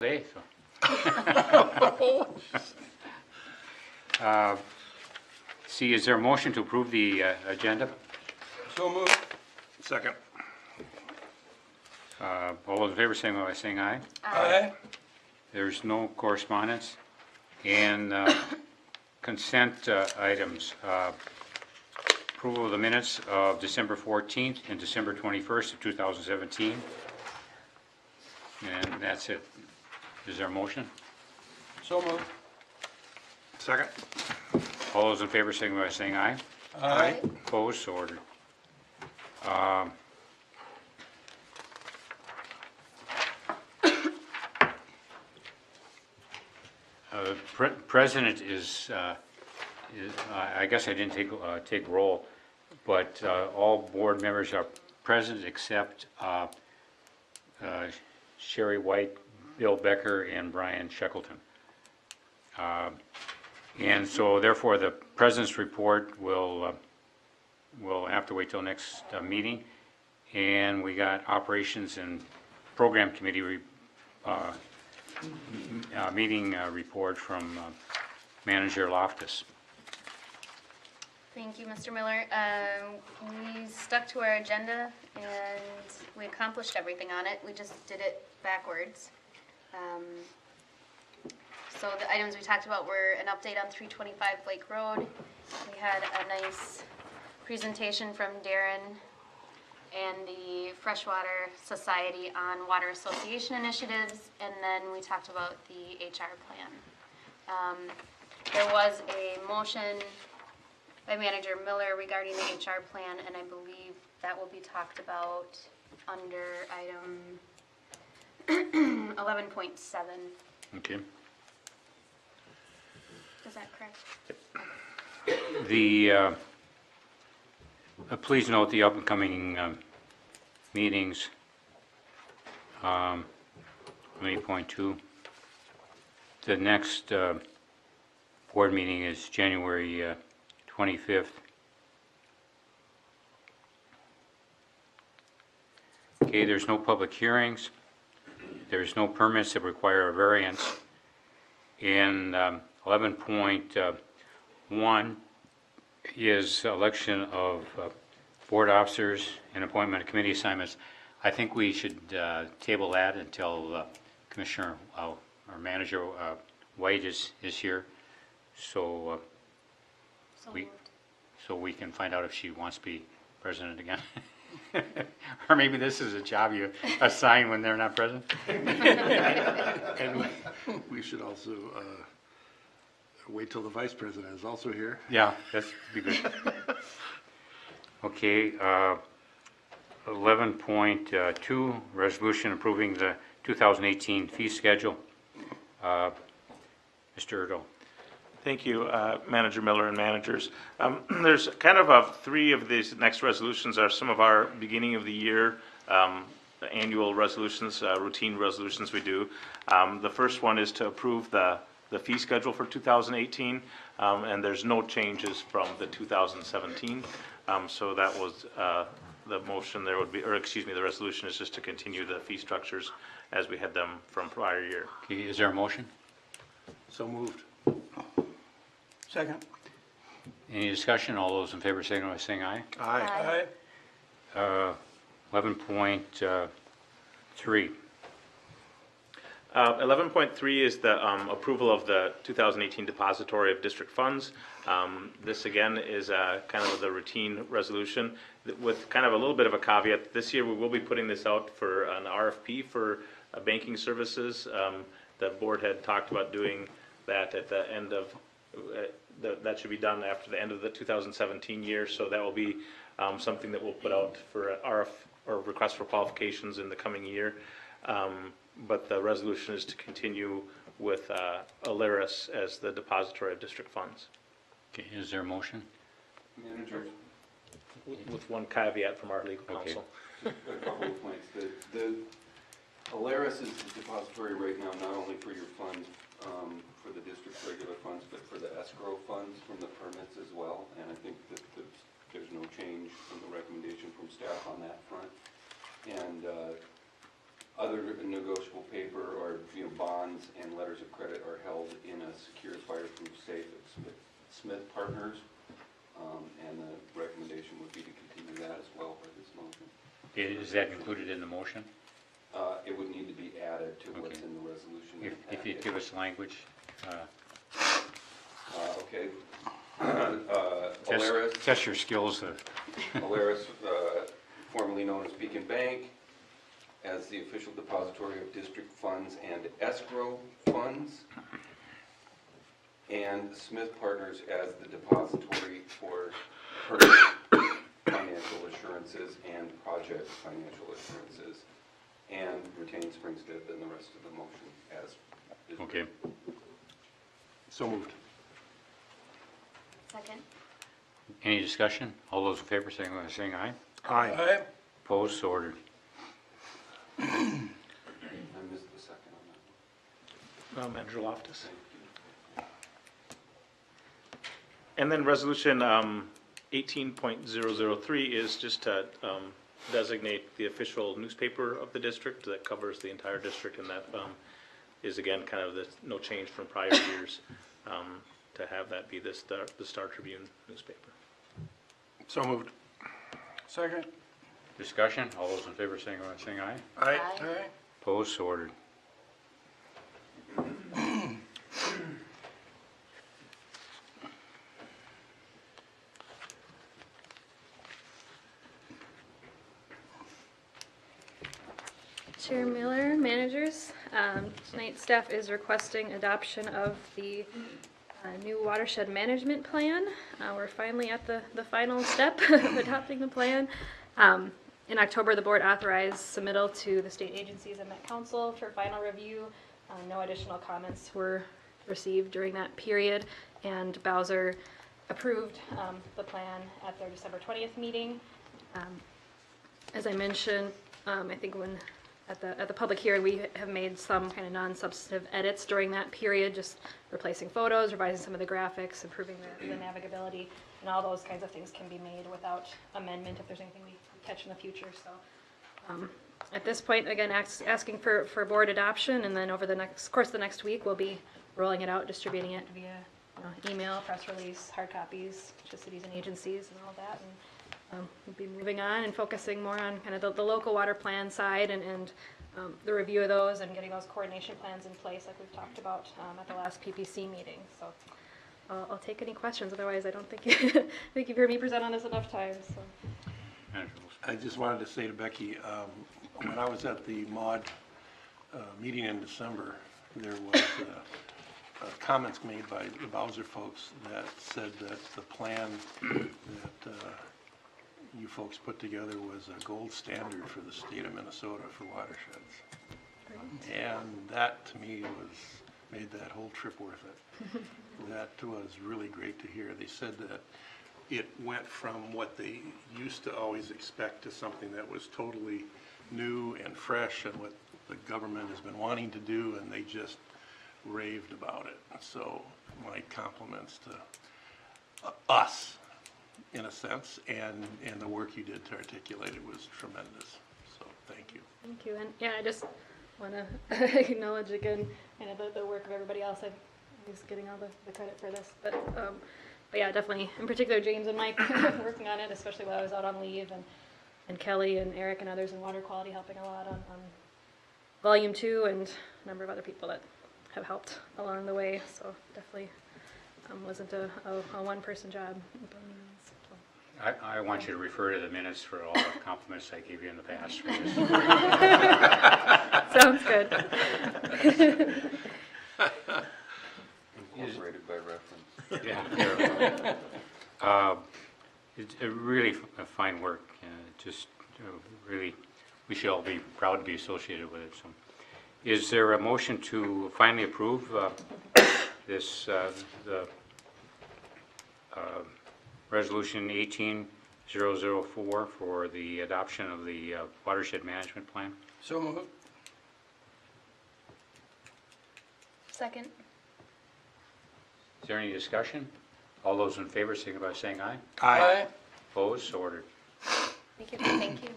Day, see, is there a motion to approve the agenda? So moved. Second. All those in favor, saying by saying aye. Aye. There's no correspondence. And consent items. Approval of the minutes of December 14th and December 21st of 2017. And that's it. Is there a motion? So moved. Second. All those in favor, saying by saying aye. Aye. Opposed, so ordered. President is I guess I didn't take roll, but all board members are present except Sherry White, Bill Becker, and Brian Shackleton. And so therefore the president's report will have to wait till next meeting. And we got operations and program committee meeting report from Manager Loftus. Thank you, Mr. Miller. We stuck to our agenda and we accomplished everything on it. We just did it backwards. So the items we talked about were an update on 325 Lake Road. We had a nice presentation from Darren and the Freshwater Society on water association initiatives, and then we talked about the HR plan. There was a motion by Manager Miller regarding the HR plan, and I believe that will be talked about under item 11.7. Okay. Is that correct? The please note the upcoming meetings. 8.2. The next board meeting is January 25th. Okay, there's no public hearings. There's no permits that require a variance. And 11.1 is election of board officers and appointment of committee assignments. I think we should table that until Commissioner or Manager White is here, so we can find out if she wants to be president again. Or maybe this is a job you assign when they're not present. And we should also wait till the vice president is also here. Yeah, that'd be good. Okay, 11.2, resolution approving the 2018 fee schedule. Mr. Erdo. Thank you, Manager Miller and managers. There's kind of three of these next resolutions are some of our beginning of the year annual resolutions, routine resolutions we do. The first one is to approve the fee schedule for 2018, and there's no changes from the 2017. So that was the motion. There would be, or excuse me, the resolution is just to continue the fee structures as we had them from prior year. Okay, is there a motion? So moved. Second. Any discussion? All those in favor saying aye. Aye. 11.3. 11.3 is the approval of the 2018 depository of district funds. This again is kind of the routine resolution with kind of a little bit of a caveat. This year we will be putting this out for an RFP for banking services. The board had talked about doing that at the end of, that should be done after the end of the 2017 year. So that will be something that we'll put out for or request for qualifications in the coming year. But the resolution is to continue with Alaris as the depository of district funds. Okay, is there a motion? Manager, With one caveat from our legal counsel. a couple of points. The Alaris is the depository right now, not only for your funds, for the district's regular funds, but for the escrow funds from the permits as well. And I think that there's no change from the recommendation from staff on that front. And Other negotiable paper or, bonds and letters of credit are held in a secure fireproof safe at Smith Partners. And the recommendation would be to continue that as well for this motion. Is that included in the motion? It would need to be added to what's Okay. in the resolution. If you give us language, Okay. Alaris, test your skills. Alaris, formerly known as Beacon Bank, as the official depository of district funds and escrow funds, and Smith Partners as the depository for financial assurances and project financial assurances, and retain Springstead and the rest of the motion as is. Okay. So moved. Second. Any discussion? All those in favor saying aye. Aye. Opposed, so ordered. I missed the second on that one. Manager Loftus. Thank you. And then resolution 18.003 is just to designate the official newspaper of the district that covers the entire district, and that is again kind of no change from prior years, to have that be the Star Tribune newspaper. So moved. Second. Discussion? All those in favor saying aye. Aye. Aye. Opposed, so ordered. Chair Miller, managers, tonight staff is requesting adoption of the new watershed management plan. We're finally at the final step of adopting the plan. In October, the board authorized submittal to the state agencies and Met Council for final review. No additional comments were received during that period, and Bowser approved the plan at their December 20th meeting. As I mentioned, I think when at the public hearing, we have made some kind of non-substantive edits during that period, just replacing photos, revising some of the graphics, improving the navigability, and all those kinds of things can be made without amendment if there's anything we catch in the future. So at this point, again, asking for board adoption, and then over the course of the next week, we'll be rolling it out, distributing it via email, press release, hard copies to cities and agencies and all that. And we'll be moving on and focusing more on kind of the local water plan side and the review of those and getting those coordination plans in place like we've talked about at the last PPC meeting. So I'll take any questions. Otherwise, I don't think I think you've heard me present on this enough times. So. I just wanted to say to Becky, when I was at the MOD meeting in December, there was comments made by the Bowser folks that said that the plan that you folks put together was a gold standard for the state of Minnesota for watersheds. And that, to me, made that whole trip worth it. That was really great to hear. They said that it went from what they used to always expect to something that was totally new and fresh and what the government has been wanting to do, and they just raved about it. So my compliments to us, in a sense, and the work you did to articulate it was tremendous. So thank you. Thank you. And yeah, I just want to acknowledge again the work of everybody else. I'm just getting all the credit for this. But yeah, definitely, in particular, James and Mike working on it, especially while I was out on leave, and Kelly and Eric and others in water quality helping a lot on volume 2, and a number of other people that have helped along the way. So definitely wasn't a one-person job. I want you to refer to the minutes for all the compliments I gave you in the past. For this. Sounds good. Incorporated by reference. Yeah. It's a really fine work. Just really, we should all be proud to be associated with it. So, is there a motion to finally approve this Resolution 18.004 for the adoption of the watershed management plan? So moved. Second. Is there any discussion? All those in favor, signify by saying aye. Aye. Opposed? So ordered. Thank you. Thank you.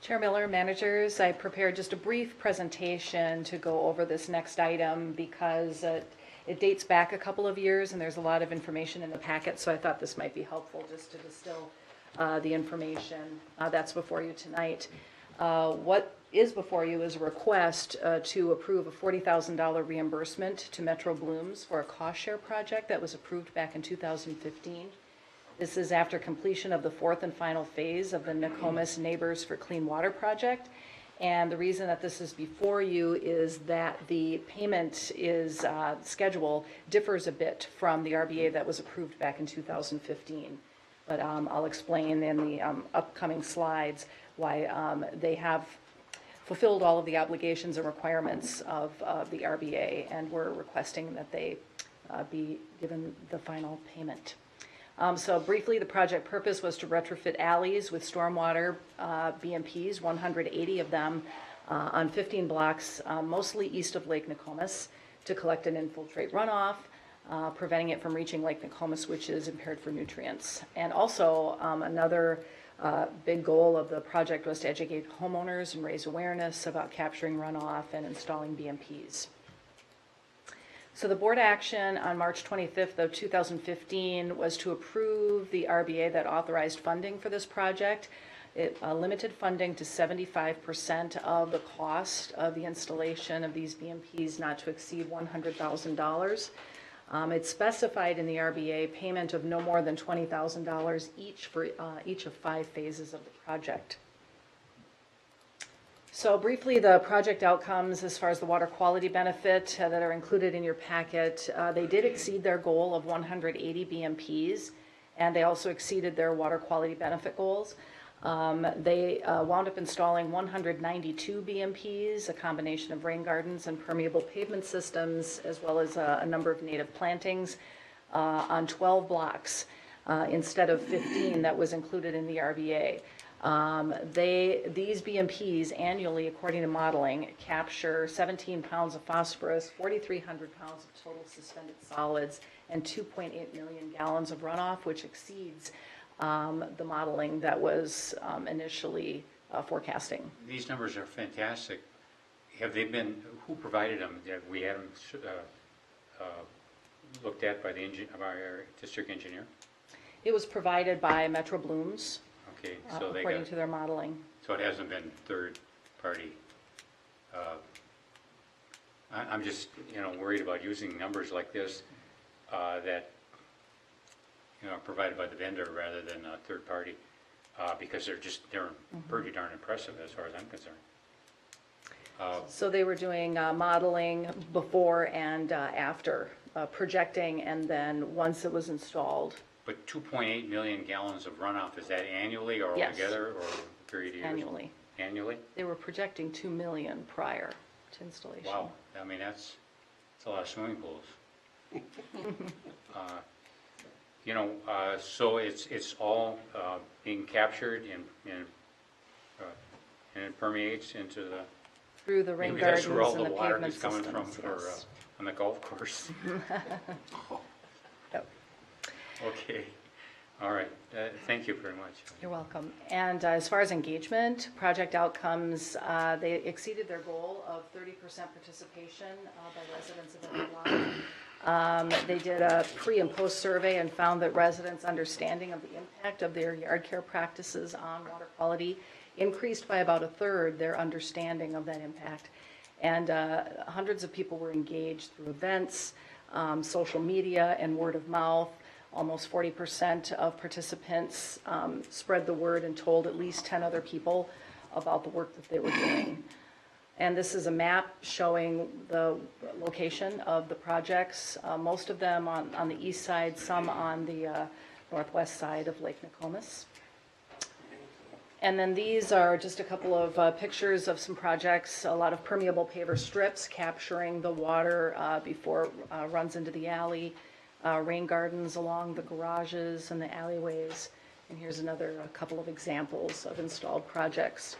Chair Miller, managers, I prepared just a brief presentation to go over this next item because it dates back a couple of years and there's a lot of information in the packet, so I thought this might be helpful just to distill the information that's before you tonight. What is before you is a request to approve a $40,000 reimbursement to Metro Blooms for a cost share project that was approved back in 2015. This is after completion of the fourth and final phase of the Nokomis Neighbors for Clean Water project. And the reason that this is before you is that the payment is schedule differs a bit from the RBA that was approved back in 2015. But I'll explain in the upcoming slides why they have fulfilled all of the obligations and requirements of the RBA, and we're requesting that they be given the final payment. So briefly, the project purpose was to retrofit alleys with stormwater BMPs, 180 of them, on 15 blocks, mostly east of Lake Nokomis, to collect and infiltrate runoff, preventing it from reaching Lake Nokomis, which is impaired for nutrients. And also, another big goal of the project was to educate homeowners and raise awareness about capturing runoff and installing BMPs. So the board action on March 25th of 2015 was to approve the RBA that authorized funding for this project. It limited funding to 75% of the cost of the installation of these BMPs, not to exceed $100,000. It's specified in the RBA payment of no more than $20,000 each for each of 5 phases of the project. So briefly, the project outcomes as far as the water quality benefit that are included in your packet, they did exceed their goal of 180 BMPs, and they also exceeded their water quality benefit goals. They wound up installing 192 BMPs, a combination of rain gardens and permeable pavement systems, as well as a number of native plantings on 12 blocks instead of 15 that was included in the RBA. These BMPs annually, according to modeling, capture 17 pounds of phosphorus, 4,300 pounds of total suspended solids, and 2.8 million gallons of runoff, which exceeds the modeling that was initially forecasting. These numbers are fantastic. Have they been, who provided them? Have we had them looked at by our district engineer? It was provided by Metro Blooms, Okay, so they according got, to their modeling. so it hasn't been third party. I'm just, worried about using numbers like this that, provided by the vendor rather than a third party, because they're pretty darn impressive as far as I'm concerned. So they were doing modeling before and after, projecting, and then once it was installed. But 2.8 million gallons of runoff, is that annually or Yes. altogether or a period of years? Annually. Annually? They were projecting 2 million prior to installation. Wow, I mean, that's a lot of swimming pools. So it's all being captured and it permeates into the, Through the rain maybe that's gardens where all and the the water pavement is coming from systems, yes. on the golf course. Yep. Okay, all right, thank you very much. You're welcome. And as far as engagement, project outcomes, they exceeded their goal of 30% participation by residents of every block. They did a pre and post survey and found that residents' understanding of the impact of their yard care practices on water quality increased by about 1/3 their understanding of that impact. And hundreds of people were engaged through events, social media, and word of mouth. Almost 40% of participants spread the word and told at least 10 other people about the work that they were doing. And this is a map showing the location of the projects, most of them on the east side, some on the northwest side of Lake Nokomis. And then these are just a couple of pictures of some projects, a lot of permeable paver strips capturing the water before it runs into the alley, rain gardens along the garages and the alleyways. And here's a couple of examples of installed projects.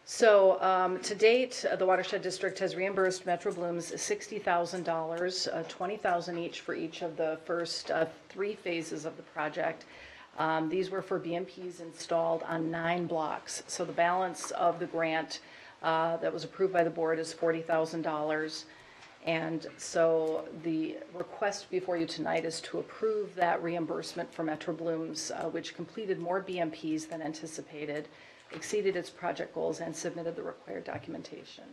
So to date, the Watershed District has reimbursed Metro Blooms $60,000, $20,000 each for each of the first 3 phases of the project. These were for BMPs installed on 9 blocks. So the balance of the grant that was approved by the board is $40,000. And so the request before you tonight is to approve that reimbursement for Metro Blooms, which completed more BMPs than anticipated, exceeded its project goals, and submitted the required documentation.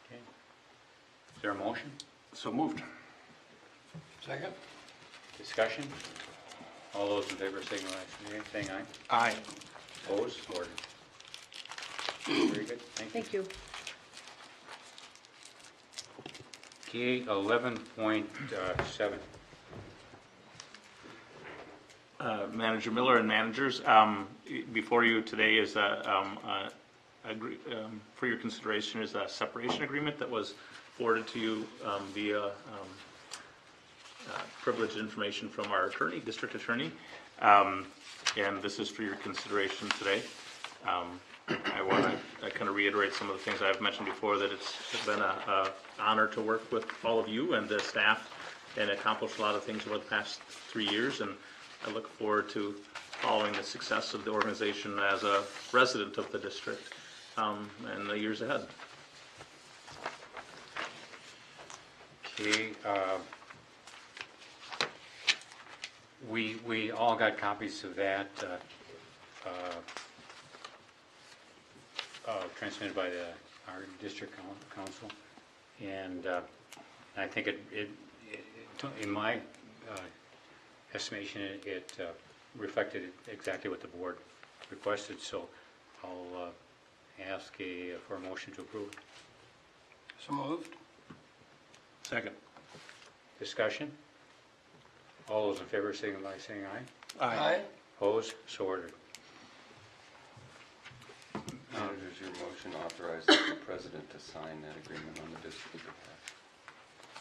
Okay. Is there a motion? So moved. Second? Discussion? All those in favor signify by saying aye. Aye. Opposed? Ordered. Very good, thank you. Thank you. Okay, 11.7. Manager Miller and managers, before you today is for your consideration is a separation agreement that was forwarded to you via privileged information from our attorney, district attorney, and this is for your consideration today. I want to kind of reiterate some of the things I've mentioned before, that it's been an honor to work with all of you and the staff and accomplish a lot of things over the past 3 years, and I look forward to following the success of the organization as a resident of the district in the years ahead. Okay, we all got copies of that, transmitted by our district council, and I think it in my estimation, it reflected exactly what the board requested, so I'll ask for a motion to approve. So moved. Second. Discussion? All those in favor signify by saying aye. Aye. Opposed? So ordered. Does your motion authorize the president to sign that agreement on the district's behalf?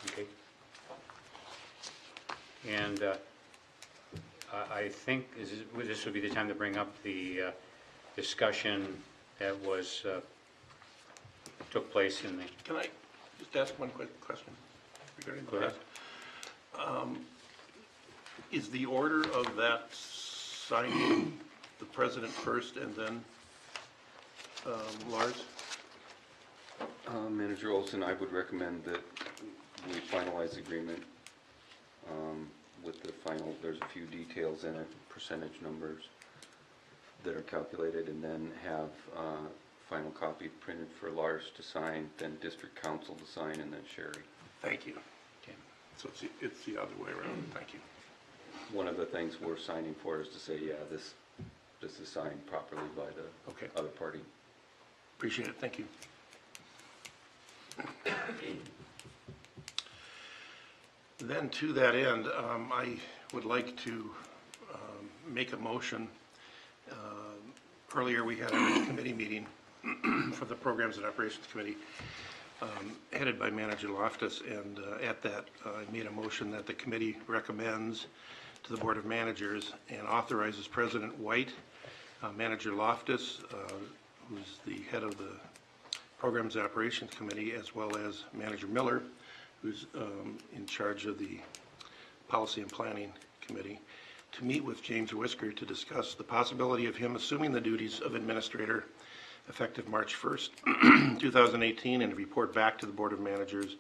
Okay. And I think this would be the time to bring up the discussion that took place in the... Can I just ask one quick question regarding Go ahead. that? Is the order of that signing the president first and then Lars? Manager Olson, I would recommend that we finalize the agreement with the final, there's a few details in it, percentage numbers that are calculated, and then have final copy printed for Lars to sign, then district council to sign, and then Sherry. Thank you. Okay. So it's the other way around. Thank you. One of the things we're signing for is to say, yeah, this is signed properly by the Okay. other party. Appreciate it. Thank you. Then to that end, I would like to make a motion. Earlier we had a committee meeting for the Programs and Operations Committee headed by Manager Loftus, and at that I made a motion that the committee recommends to the Board of Managers and authorizes President White, Manager Loftus, who's the head of the Programs and Operations Committee, as well as Manager Miller, who's in charge of the Policy and Planning Committee, to meet with James Whisker to discuss the possibility of him assuming the duties of administrator effective March 1st, 2018, and to report back to the Board of Managers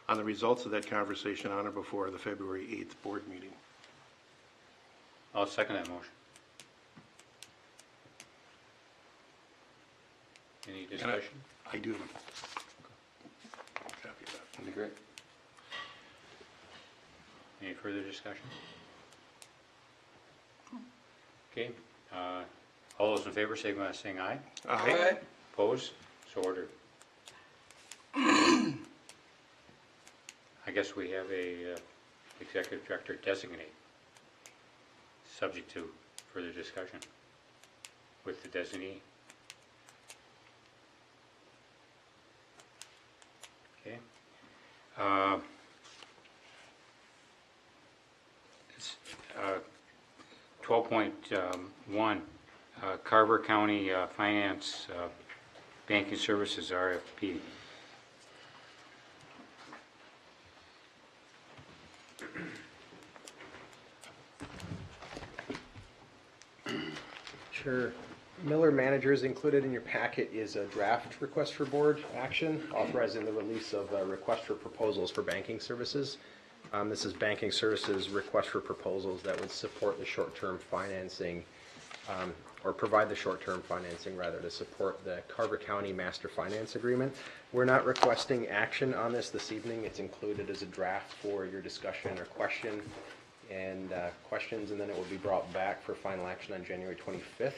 on the results of that conversation on or before the February 8th board meeting. I'll second that motion. Any discussion? I do have a copy of that. That'd be great. Any further discussion? Okay, all those in favor, signify by saying aye. Aye. Opposed? So ordered. I guess we have a executive director designate, subject to further discussion with the designee. Okay. 12.1, Carver County Finance Banking Services RFP. Chair Miller, managers, included in your packet is a draft request for board action authorizing the release of a request for proposals for banking services. This is banking services request for proposals that would support the short-term financing or provide the short-term financing rather to support the Carver County Master Finance Agreement. We're not requesting action on this evening. It's included as a draft for your discussion or questions, and then it will be brought back for final action on January 25th.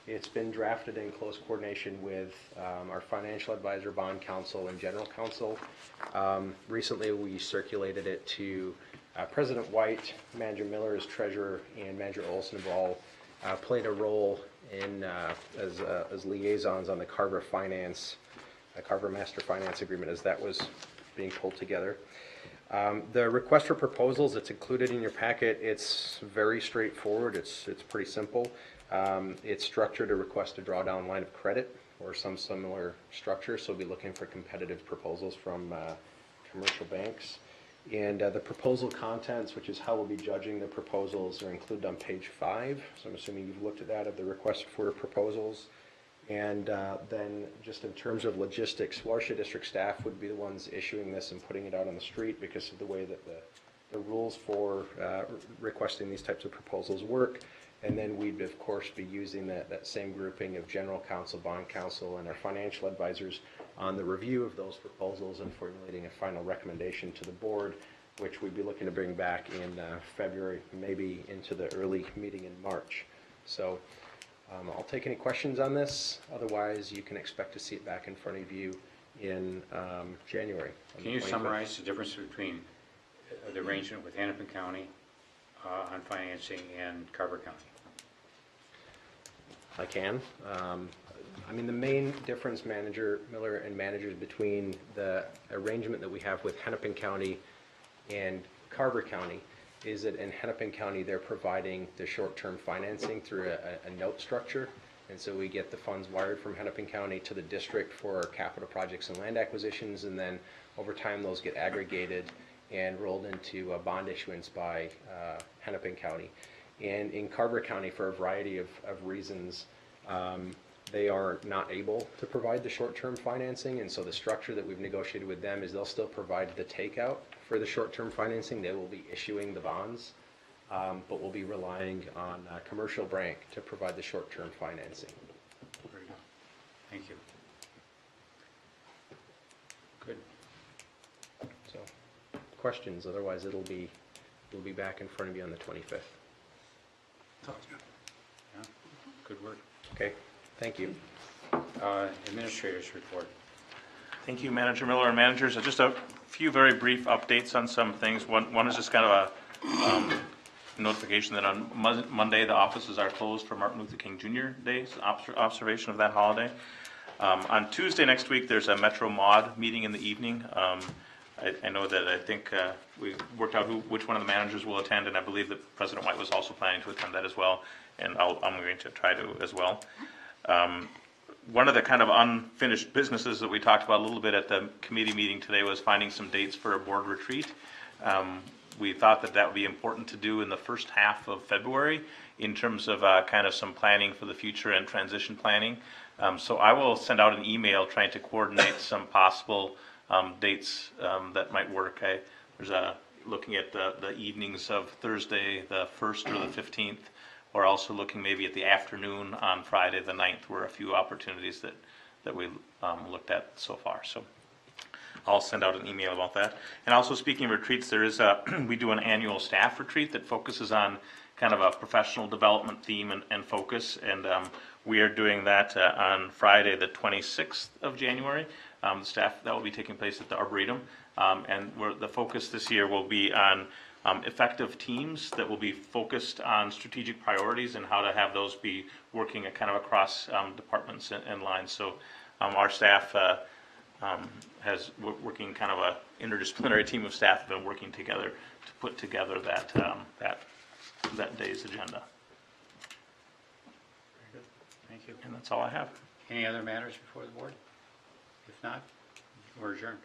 It's been drafted in close coordination with our financial advisor, bond counsel, and general counsel. Recently, we circulated it to President White, Manager Miller as treasurer, and Manager Olson have all played a role in as liaisons on the Carver Master Finance Agreement as that was being pulled together. The request for proposals, it's included in your packet. It's very straightforward. It's pretty simple. It's structured to request a drawdown line of credit or some similar structure, so we'll be looking for competitive proposals from commercial banks. And the proposal contents, which is how we'll be judging the proposals, are included on page 5. So I'm assuming you've looked at that, of the request for proposals. And then just in terms of logistics, Watershed District staff would be the ones issuing this and putting it out on the street because of the way that the rules for requesting these types of proposals work. And then we'd, of course, be using that same grouping of general counsel, bond counsel, and our financial advisors on the review of those proposals and formulating a final recommendation to the board, which we'd be looking to bring back in February, maybe into the early meeting in March. So I'll take any questions on this. Otherwise, you can expect to see it back in front of you in January. Can you summarize the difference between the arrangement with Hennepin County on financing and Carver County? I can. I mean, the main difference, Manager Miller and managers, between the arrangement that we have with Hennepin County and Carver County is that in Hennepin County, they're providing the short-term financing through a note structure. And so we get the funds wired from Hennepin County to the district for capital projects and land acquisitions, and then over time those get aggregated and rolled into a bond issuance by Hennepin County. And in Carver County, for a variety of reasons, they are not able to provide the short-term financing, and so the structure that we've negotiated with them is they'll still provide the takeout for the short-term financing. They will be issuing the bonds, but we'll be relying on Commercial Bank to provide the short-term financing. Very good. Thank you. Good. So, questions? Otherwise, we'll be back in front of you on the 25th. Sounds good. Yeah. Good work. Okay. Thank you. Administrators report. Thank you, Manager Miller and managers. Just a few very brief updates on some things. One is just kind of a notification that on Monday the offices are closed for Martin Luther King Jr. Day, observation of that holiday. On Tuesday next week there's a Metro Mod meeting in the evening. I know that I think we worked out which one of the managers will attend, and I believe that President White was also planning to attend that as well, and I'm going to try to as well. One of the kind of unfinished businesses that we talked about a little bit at the committee meeting today was finding some dates for a board retreat. We thought that would be important to do in the first half of February in terms of kind of some planning for the future and transition planning. So I will send out an email trying to coordinate some possible dates that might work. Looking at the evenings of Thursday the 1st or the 15th. We're also looking maybe at the afternoon on Friday the 9th were a few opportunities that we looked at so far. So I'll send out an email about that. And also, speaking of retreats, there is we do an annual staff retreat that focuses on kind of a professional development theme and focus, and we are doing that on Friday the 26th of January. The staff, that will be taking place at the Arboretum, and the focus this year will be on effective teams that will be focused on strategic priorities and how to have those be working kind of across departments and lines. So our staff has working kind of a interdisciplinary team of staff have been working together to put together that day's agenda. Very good. Thank you. And that's all I have. Any other matters before the board? If not, we're adjourned.